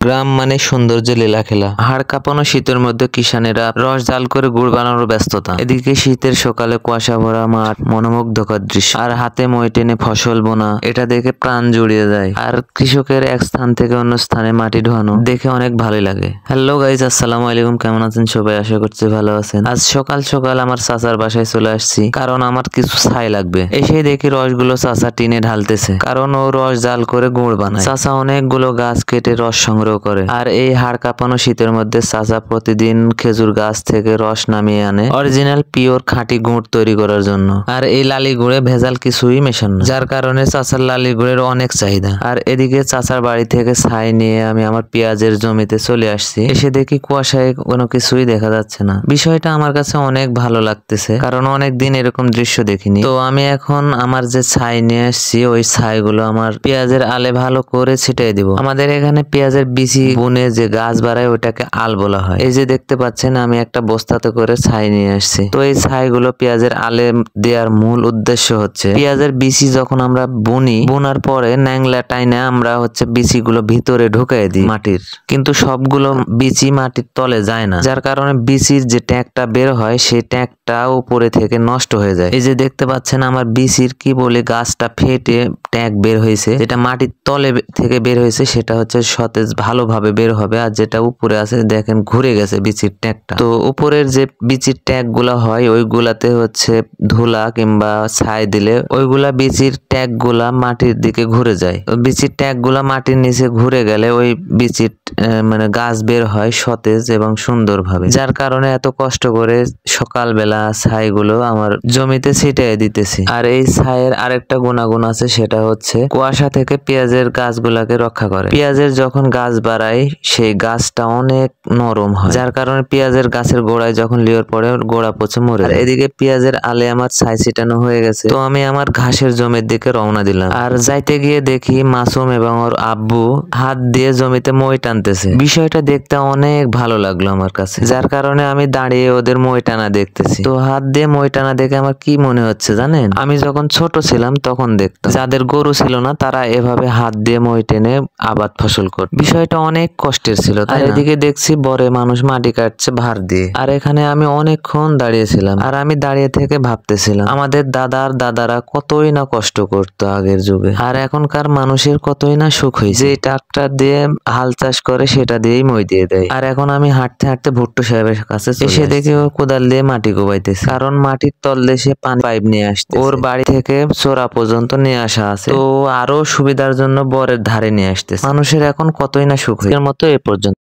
গ্রাম মানে সৌন্দর্য লীলা খেলা। হাড় কাঁপানো শীতের মধ্যে কিষানেরা রস জাল করে গুড় বানানোর ব্যস্ততা। এদিকে শীতের সকালে কুয়াশা ভরা মাঠ, মনোমুগ্ধকর দৃশ্য, আর হাতে মই টেনে ফসল বোনা, এটা দেখে প্রাণ জুড়িয়ে যায়। আর কৃষকের এক স্থান থেকে অন্য স্থানে মাটি ঢোয়ানো দেখে অনেক ভালোই লাগে। হ্যালো গাইজ, আসসালামু আলাইকুম, কেমন আছেন সবাই? আশা করছি ভালো আছেন। আজ সকাল সকাল আমার চাচার বাসায় চলে আসছি, কারণ আমার কিছু ছাই লাগবে। এসে দেখি রসগুলো চাচা টিনে ঢালতেছে, কারণ ও রস জাল করে গুড় বানায়। চাচা অনেকগুলো গাছ কেটে রস সংগ্রহ করে, আর এই হাড় কাঁপানো শীতের মধ্যে চাচা প্রতিদিন খেজুর গাছ থেকে রস নামিয়ে আনে অরিজিনাল পিওর খাঁটি গুড় তৈরি করার জন্য। আর এই লালি গুড়ে ভেজাল কিছুই মেশানো, যার কারণে চাচার লালি গুড়ের অনেক চাহিদা। আর এদিকে চাচার বাড়ি থেকে ছাই নিয়ে আমি আমার পেঁয়াজের জমিতে চলে আসছি। এসে দেখি কুয়াশায় কোনো কিছুই দেখা যাচ্ছে না। বিষয়টা আমার কাছে অনেক ভালো লাগতেছে, কারণ অনেকদিন এরকম দৃশ্য দেখিনি। তো আমি এখন আমার যে ছাই নিয়ে আসছি, ওই ছাইগুলো আমার পেঁয়াজের আলে ভালো করে ছিটিয়ে দিব। আমাদের এখানে পেঁয়াজের বিচি বুনে যে গাছ বাড়ায় ওটাকে আল বলা হয়। এই যে দেখতে পাচ্ছেন, আমি একটা বস্তাতে করে ছাই নিয়ে আসছি। তো এই ছাইগুলো পেঁয়াজের আলে দেওয়ার মূল উদ্দেশ্য হচ্ছে, পেঁয়াজের বিচি যখন আমরা বুনি, বোনার পরে ন্যাংলা টাইনে আমরা বিচিগুলো ভিতরে ঢুকাই দিই মাটির, কিন্তু সবগুলো বিচি মাটির তলে যায় না, যার কারণে বিচির যে ট্যাঁকটা বের হয় সেই ট্যাঁকটা উপরে থেকে নষ্ট হয়ে যায়। এই যে দেখতে পাচ্ছেন, আমার বিচির কি বলে গাছটা ফেটে ট্যাঁক বের হয়েছে, যেটা মাটির তলে থেকে বের হয়েছে সেটা সতেজ ভালোভাবে বের হবে। আর যেটা উপরে আছে দেখেন ঘুরে গেছে বিচির ট্যাঁকটা। তো উপরের যে বিচির ট্যাঁক গুলা হয়, ওইগুলাতে ধুলা কিংবা ছাই দিলে ওইগুলা বিচির ট্যাঁক গুলা মাটির দিকে ঘুরে যায়। বিচির ট্যাঁক গুলা মাটির নিচে ঘুরে গেলে ওই বিচির মানে গাছ বের হয় সতেজ এবং সুন্দরভাবে, যার কারণে এত কষ্ট করে সকালবেলা ছাইগুলো আমার জমিতে ছিটিয়ে দিতেছি। আর এই ছাইয়ের আরেকটা গুণাগুণ আছে, সেটা হচ্ছে কুয়াশা থেকে পেঁয়াজের গাছগুলাকে রক্ষা করে। পেঁয়াজের যখন গাছ বাড়ায় সেই গাছটা অনেক নরম হয়, যার কারণে পেঁয়াজের গাছের গোড়ায় যখন লিওর পড়ে গোড়া পচে মরে যায়। এদিকে পেঁয়াজের আলে আমার ছাই ছিটানো হয়ে গেছে, তো আমি আমার ঘাসের জমির দিকে রওনা দিলাম। আর যাইতে গিয়ে দেখি মাসুম এবং ওর আব্বু হাত দিয়ে জমিতে মই টানতেছে। বিষয়টা দেখতে অনেক ভালো লাগলো আমার কাছে, যার কারণে আমি দাঁড়িয়ে ওদের মই টানা দেখতেছি। তো হাত দিয়ে মই টানা দেখে আমার কি মনে হচ্ছে জানেন? আমি যখন ছোট ছিলাম তখন দেখতাম যাদের গরু ছিল না, তারা এভাবে হাত দিয়ে মই টেনে আবাদ ফসল করত। বিষয়টা অনেক কষ্টের ছিল। আর এদিকে দেখছি বরে মানুষ মাটি কাটছে ভার দিয়ে। আর এখানে আমি অনেকক্ষণ দাঁড়িয়েছিলাম, আর আমি দাঁড়িয়ে থেকে ভাবতেছিলাম আমাদের দাদারা কতই না কষ্ট করতো আগের যুগে, আর এখনকার মানুষের কতই না সুখ হয়েছে। যে ট্রাক্টর দিয়ে হাল চাষ করে সেটা দিয়েই মই দিয়ে দেয়। আর এখন আমি হাঁটতে হাঁটতে ভুট্টো সাহেবের কাছে এসে দেখি ও কোদাল দিয়ে মাটি কোবাইতেছে, কারণ মাটির তল দেশে পানি পাইপ নিয়ে আসতে ওর বাড়ি থেকে চোরা পর্যন্ত নিয়ে আসা আছে। তো আরো সুবিধার জন্য বরের ধারে নিয়ে আসতেছে। মানুষের এখন কতই না সুখ হয়েছে। মতো এ পর্যন্ত।